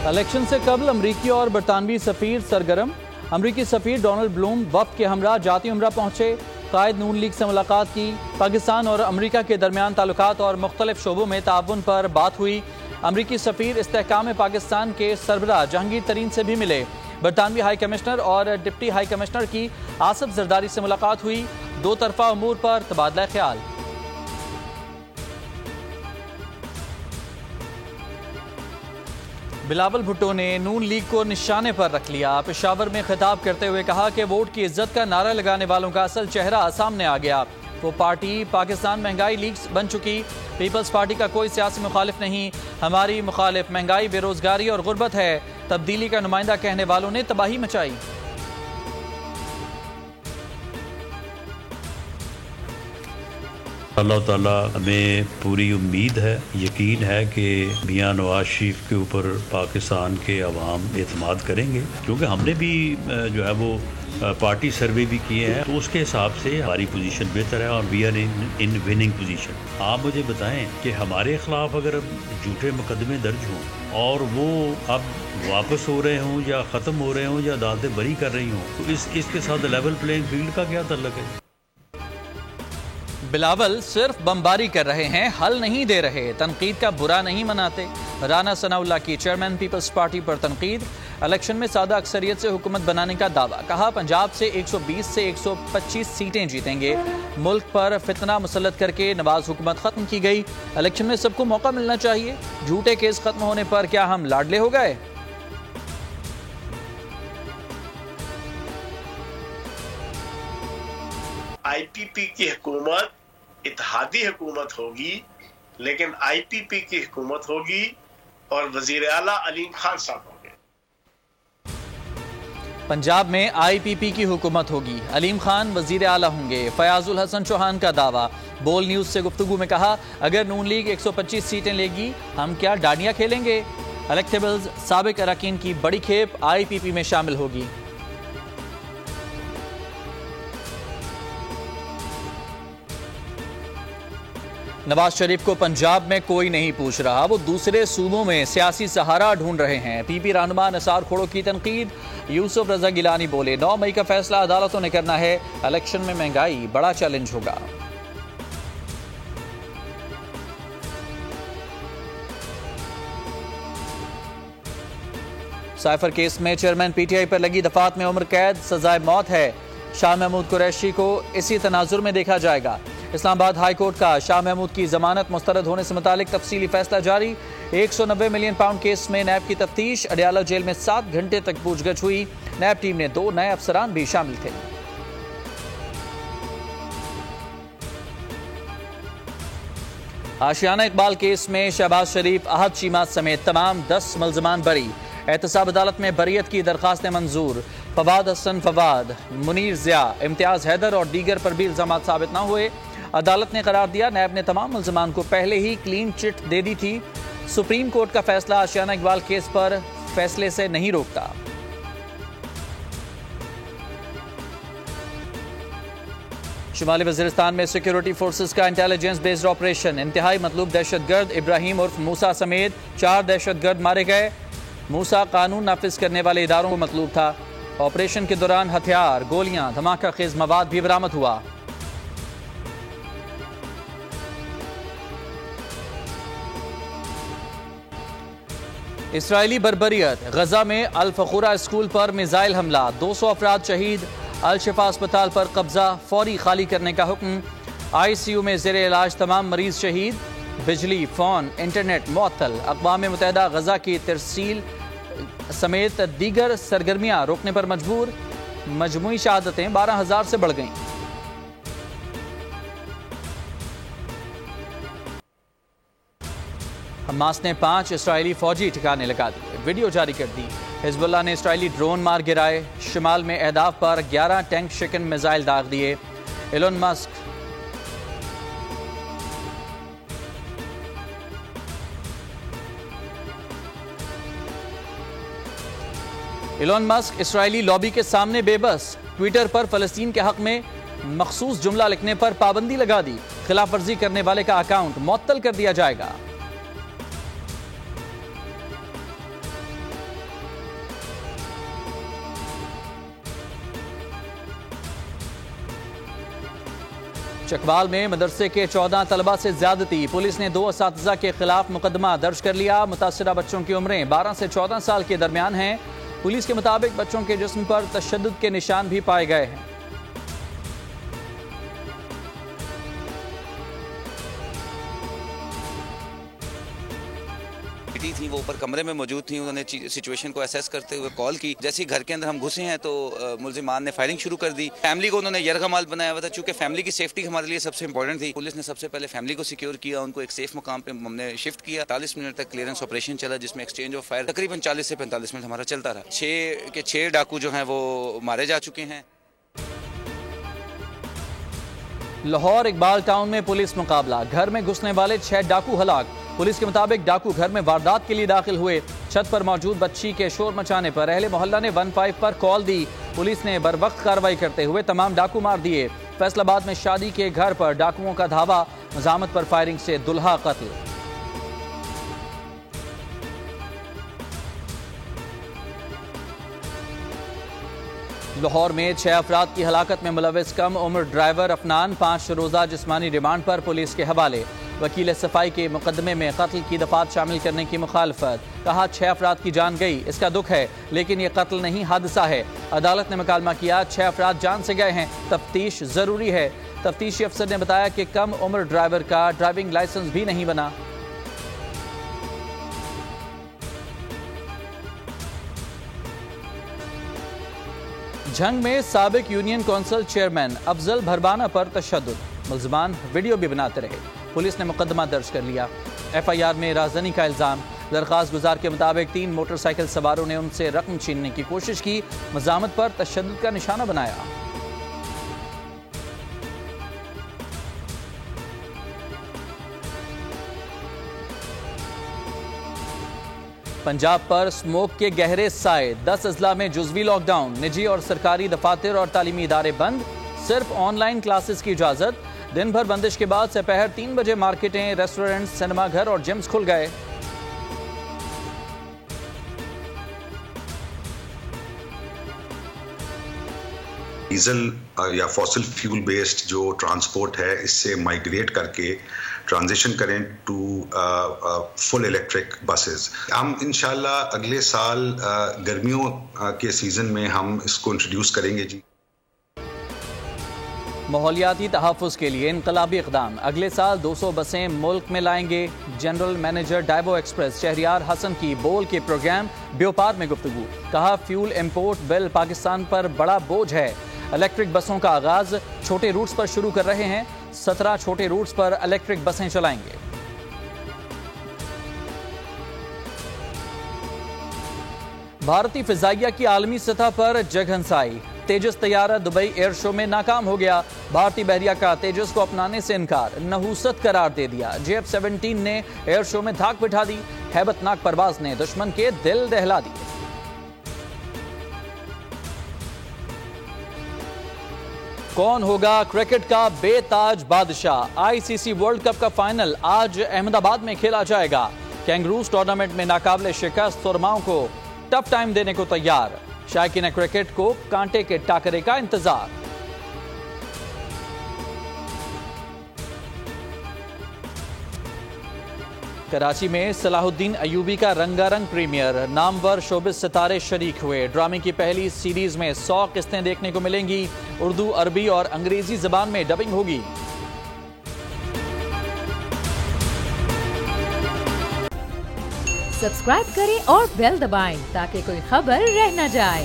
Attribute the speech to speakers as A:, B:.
A: Election से कबल अमरीकी और बरतानवी सफीर सरगर्म। अमरीकी सफीर डोनाल्ड ब्लूम वफ्द के हमरा जाती उम्रा पहुंचे। कायद नून लीग से मुलाकात की। पाकिस्तान और अमरीका के दरमियान ताल्लुकात और मुख्तलिफ शोबों में ताउन पर बात हुई। अमरीकी सफीर इस्तेहकाम पाकिस्तान के सरबराह जहांगीर तरीन से भी मिले। बरतानवी हाई कमिश्नर और डिप्टी हाई कमिश्नर की आसिफ जरदारी से मुलाकात हुई। दो तरफा अमूर पर तबादला ख्याल। बिलावल भुट्टो ने नून लीग को निशाने पर रख लिया। पेशावर में खिताब करते हुए कहा कि वोट की इज्जत का नारा लगाने वालों का असल चेहरा सामने आ गया। वो पार्टी पाकिस्तान महंगाई लीग बन चुकी। पीपल्स पार्टी का कोई सियासी मुखालिफ नहीं। हमारी मुखालिफ महंगाई, बेरोजगारी और गुर्बत है। तब्दीली का नुमाइंदा कहने वालों ने तबाही मचाई।
B: अल्लाह ताला हमें पूरी उम्मीद है, यकीन है कि मियां नवाज शरीफ के ऊपर पाकिस्तान के अवाम एतमाद करेंगे, क्योंकि हमने भी जो है वो पार्टी सर्वे भी किए हैं, तो उसके हिसाब से हमारी पोजीशन बेहतर है और we are in winning position. आप मुझे बताएं कि हमारे खिलाफ अगर झूठे मुकदमे दर्ज हों और वो अब वापस हो रहे हों या ख़त्म हो रहे हों या अदालतें बरी कर रही हों, तो इसके साथ लेवल प्लेइंग फील्ड का क्या ताल्लुक है?
A: बिलावल सिर्फ बमबारी कर रहे हैं, हल नहीं दे रहे। तनकीद का बुरा नहीं मनाते। राना सनाउल्लाह की चेयरमैन पीपल्स पार्टी पर तनकीद। इलेक्शन में सादा अक्सरियत से हुकूमत बनाने का दावा। कहा पंजाब से 120 से 125 सीटें जीतेंगे। मुल्क पर फितना मुसल्लत करके नवाज हुकूमत खत्म की गई। इलेक्शन में सबको मौका मिलना चाहिए। झूठे केस खत्म होने पर क्या हम लाडले हो गए?
C: IPP की हुकूमत इत्तेहादी हुकूमत होगी, लेकिन IPP की हुकूमत होगी और वजीर आला अलीम खान साहब होंगे।
A: पंजाब में IPP की हुकूमत होगी, अलीम खान वजीर आला होंगे। फयाजुल हसन चौहान का दावा। बोल न्यूज से गुफ्तगू में कहा, अगर नून लीग 125 सीटें लेगी हम क्या डांडियां खेलेंगे? इलेक्टेबल्स साबिक अरकान की बड़ी खेप IPP में शामिल होगी। नवाज शरीफ को पंजाब में कोई नहीं पूछ रहा, वो दूसरे सूबों में सियासी सहारा ढूंढ रहे हैं। PP रहनुमा निसार खोड़ो की तनकीद। यूसुफ रजा गिलानी बोले, 9 मई का फैसला अदालतों ने करना है। इलेक्शन में महंगाई बड़ा चैलेंज होगा। साइफर केस में चेयरमैन PTI पर लगी दफात में उम्र कैद, सजाए मौत है। शाह महमूद कुरैशी को इसी तनाजुर में देखा जाएगा। इस्लामाबाद हाई कोर्ट का शाह महमूद की जमानत मुस्तरद होने से मुतालिक तफसीली फैसला जारी। 190 मिलियन पाउंड केस में नैब की तफ्तीश। अडियाला जेल में 7 घंटे तक पूछगछ हुई। नैब टीम में 2 नए अफसरान भी शामिल थे। आशियाना इकबाल केस में शहबाज शरीफ, अहद चीमा समेत तमाम 10 मुल्ज़िमान बरी। एहतसाब अदालत में बरियत की दरखास्तें मंजूर। फवाद हसन फवाद, मुनीर ज़िया, इम्तियाज हैदर और दीगर पर भी इल्जामात साबित न हुए। अदालत ने करार दिया, नैब ने तमाम मुल्ज़िमान को पहले ही क्लीन चिट दे दी थी। सुप्रीम कोर्ट का फैसला आशियाना इकबाल केस पर फैसले से नहीं रोकता। शुमाली वज़ीरिस्तान में सिक्योरिटी फोर्सेस का इंटेलिजेंस बेस्ड ऑपरेशन। इंतहाई मतलूब दहशतगर्द इब्राहिम उर्फ मूसा समेत 4 दहशतगर्द मारे गए। मूसा कानून नाफिज करने वाले इदारों को मतलूब था। ऑपरेशन के दौरान हथियार, गोलियां, धमाका खेज मवाद भी बरामद हुआ। इसराइली बर्बरियत। गजा में अल फखूरा स्कूल पर मिसाइल हमला, 200 अफराद शहीद। अल शिफा अस्पताल पर कब्जा, फौरी खाली करने का हुक्म। ICU में जेर इलाज तमाम मरीज शहीद। बिजली, फोन, इंटरनेट मुअत्तल। अक़वाम मुत्तहिदा गजा की तरसील समेत दीगर सरगर्मियां रोकने पर मजबूर। मजमूई शहादतें 12,000 से बढ़ गईं। हमास ने 5 इसराइली फौजी ठिकाने लगा दिए, वीडियो जारी कर दी। हिजबुल्लाह ने इसराइली ड्रोन मार गिराए। शिमाल में अहदाफ पर 11 टैंक शिकन मिसाइल दाग दिए। एलोन मस्क इसराइली लॉबी के सामने बेबस। ट्विटर पर फलस्तीन के हक में मखसूस जुमला लिखने पर पाबंदी लगा दी। खिलाफ वर्जी करने वाले का अकाउंट मुअत्तल कर दिया जाएगा। चकवाल में मदरसे के 14 तलबा से ज्यादती, पुलिस ने 2 असातिज़ा के खिलाफ मुकदमा दर्ज कर लिया। मुतासरा बच्चों की उम्रें 12 से 14 साल के दरमियान हैं। पुलिस के मुताबिक बच्चों के जिस्म पर तशद्दुद के निशान भी पाए गए हैं।
D: थी वो ऊपर कमरे में मौजूद थी। उन्होंने सिचुएशन को असेस करते हुए कॉल की। जैसे ही घर के अंदर हम घुसे हैं तो मुल्जिमान ने फायरिंग शुरू कर दी। फैमिली को उन्होंने यरगमाल बनाया हुआ था। चूंकि फैमिली की सेफ्टी हमारे लिए सबसे इंपॉर्टेंट थी, पुलिस ने सबसे पहले फैमिली को सिक्योर किया, उनको एक सेफ मुकाम पे हमने शिफ्ट किया। 40 मिनट तक क्लियरेंस ऑपरेशन चला, जिसमें एक्सचेंज ऑफ फायर तकरीबन 40 से 45 मिनट हमारा चलता रहा। 6 के 6 डाकू जो हैं वो मारे जा चुके हैं।
A: लाहौर इकबाल टाउन में पुलिस मुकाबला, घर में घुसने वाले 6 डाकू हलाक। पुलिस के मुताबिक डाकू घर में वारदात के लिए दाखिल हुए। छत पर मौजूद बच्ची के शोर मचाने पर अहले मोहल्ला ने 15 पर कॉल दी। पुलिस ने बरवक्त कार्रवाई करते हुए तमाम डाकू मार दिए। फैसलाबाद में शादी के घर पर डाकुओं का धावा, मजामत पर फायरिंग से दुल्हा कत्ल। लाहौर में 6 अफराद की हलाकत में मुलविस कम उम्र ड्राइवर अफनान 5 रोजा जिस्मानी रिमांड पर पुलिस के हवाले। वकील सफाई के मुकदमे में कत्ल की दफात शामिल करने की मुखालफत, कहा 6 अफराद की जान गई, इसका दुख है, लेकिन ये कत्ल नहीं हादसा है। अदालत ने मुकालमा किया 6 अफराद जान से गए हैं, तफ्तीश जरूरी है। तफ्तीशी अफसर ने बताया कि कम उम्र ड्राइवर का ड्राइविंग लाइसेंस भी नहीं बना। झंग में साबिक यूनियन कौंसिल चेयरमैन अफजल भरबाना पर तशद्दुद, मुल्जिमान वीडियो भी बनाते रहे। पुलिस ने मुकदमा दर्ज कर लिया। FIR में राजनी का इल्जाम। दरख्वास्त गुजार के मुताबिक 3 मोटरसाइकिल सवारों ने उनसे रकम छीनने की कोशिश की, मजामत पर तशद्दुद का निशाना बनाया। पंजाब पर स्मोक के गहरे साए, 10 अजला में जुजवी लॉकडाउन, निजी और सरकारी दफातर और तालीमी इदारे बंद, सिर्फ ऑनलाइन क्लासेस की इजाजत। दिन भर बंदिश के बाद दोपहर 3 बजे मार्केटें, रेस्टोरेंट, सिनेमाघर और जिम्स खुल गए।
E: डीजल या फॉसिल फ्यूल बेस्ड जो ट्रांसपोर्ट है, इससे माइग्रेट करके ट्रांजिशन करें टू फुल इलेक्ट्रिक बसेस। हम इंशाल्लाह अगले साल गर्मियों के सीजन में हम इसको इंट्रोड्यूस करेंगे जी।
A: माहौलियाती तहफ़्फ़ुज़ के लिए इनकलाबी इक़दाम, अगले साल 200 बसें मुल्क में लाएंगे। General manager Daewoo express Shahryar Hasan की बोल के प्रोग्राम ब्योपार में गुफ्तगू, कहा फ्यूल इंपोर्ट बिल पाकिस्तान पर बड़ा बोझ है। इलेक्ट्रिक बसों का आगाज छोटे रूट्स पर शुरू कर रहे हैं, 17 छोटे रूट्स पर इलेक्ट्रिक बसें चलाएंगे। भारतीय फिजाइया की आलमी सतह पर जगहंसाई, तेजस तैयारा दुबई एयर शो में नाकाम हो गया। भारतीय बहरिया का तेजस को अपनाने से इनकार, नहूसत करार दे दिया। JF-17 ने एयर शो में धाक बिठा दी, हैबतनाक परवाज ने दुश्मन के दिल दहला दिए। कौन होगा क्रिकेट का बेताज बादशाह? ICC वर्ल्ड कप का फाइनल आज अहमदाबाद में खेला जाएगा। कैंगरूज टूर्नामेंट में नाकाबिले शिकस्त सुरमाओं को टफ टाइम देने को तैयार। शायकीन क्रिकेट को कांटे के टाकरे का इंतजार। कराची में सलाहुद्दीन अयूबी का रंगारंग प्रीमियर, नामवर शोबिस सितारे शरीक हुए। ड्रामे की पहली सीरीज में 100 किस्तें देखने को मिलेंगी। उर्दू, अरबी और अंग्रेजी जबान में डबिंग होगी।
F: सब्सक्राइब करें और बेल दबाएं ताकि कोई खबर रह न जाए।